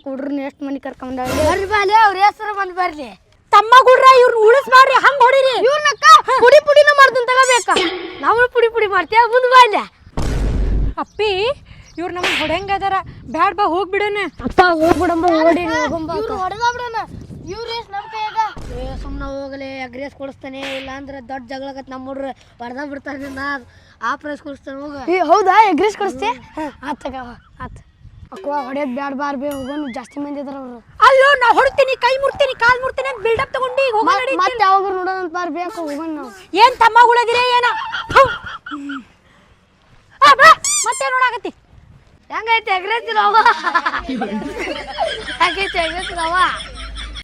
ಹುಡ್ರನ್ನ ಎಷ್ಟು ಮಂದಿ ಕರ್ಕೊಂಡ್ ಬರ್ರಿ ಬಾಲೆ ಅವ್ರ ಹೆಸರು ಬಂದ್ ಬರ್ಲಿ ತಮ್ಮ ಗುಡ್ರ ಇವ್ರನ್ನ ಉಳಿಸ್ಬಾರ್ರಿ ಹಂಗ ಹೊಡಿರಿ ಇವ್ರನ್ನಕ್ಕ ಪುಡಿ ಪುಡಿನ ಮಾಡ್ತೀನಿ ತಗೋಬೇಕಾ ನಾವು ಪುಡಿ ಪುಡಿ ಮಾಡ್ತೇವೆ ಮುಂದ್ ಬಾಲ್ಯ ಅಪ್ಪಿ ಇವ್ರು ನಮ್ಗೆ ಹೊಡೆಂಗ ಅದಾರ ಬ್ಯಾಡ್ ಬಾ ಹೋಗ್ಬಿಡೋಣ ಅಪ್ಪ ಹೋಗ್ಬಿಡಂಬ ಓಡಿ ಹೊಡೆದ ಬಿಡೋಣ ಇವ್ರ ನಮ್ಮ ಕೈಯಾಗ ಸುಮ್ಮನೆ ಹೋಗಲಿ ಅಗ್ರೆಸ್ ಕೊಡಿಸ್ತಾನೆ ಇಲ್ಲ ಅಂದ್ರೆ ದೊಡ್ಡ ಜಗಳಕತ್ ನಮ್ಮ ಹುಡ್ರು ಹೊಡೆದ ಬಿಡ್ತಾನೆ ನಾ ಆ ಪ್ರೈಸ್ ಕೊಡಿಸ್ತಾನೆ ಹೋಗ ಹೌದಾ ಎಗ್ರೆಸ್ ಕೊಡಿಸ್ತಿ ಆತಗವ ಆತ ಅಕ್ಕ ಹೊಡೆಯೋದು ಬ್ಯಾಡ ಬಾರ್ ಬೇ ಹೋಗೋನು ಜಾಸ್ತಿ ಮಂದಿ ಇದಾರ ಅವರು ಅಲ್ಲೋ ನಾ ಹೊಡ್ತೀನಿ ಕೈ ಮುರ್ತೀನಿ ಕಾಲ್ ಮುರ್ತೀನಿ ಅಂತ ಬಿಲ್ಡಪ್ ತಗೊಂಡು ಈಗ ಹೋಗೋಣ ಮತ್ತೆ ಯಾವಾಗ ನೋಡೋಣ ಬಾರ್ ಬೇಕು ಹೋಗೋಣ ನಾವು ಏನ್ ತಮ್ಮಗಳದಿರೇ ಏನ ಮತ್ತೆ ನೋಡಾಕತ್ತಿ ಹೆಂಗೈತೆ ಎಗ್ರೆಸ್ ರವ ಹೆಂಗೈತೆ ಎಗ್ರೆಸ್ ರವ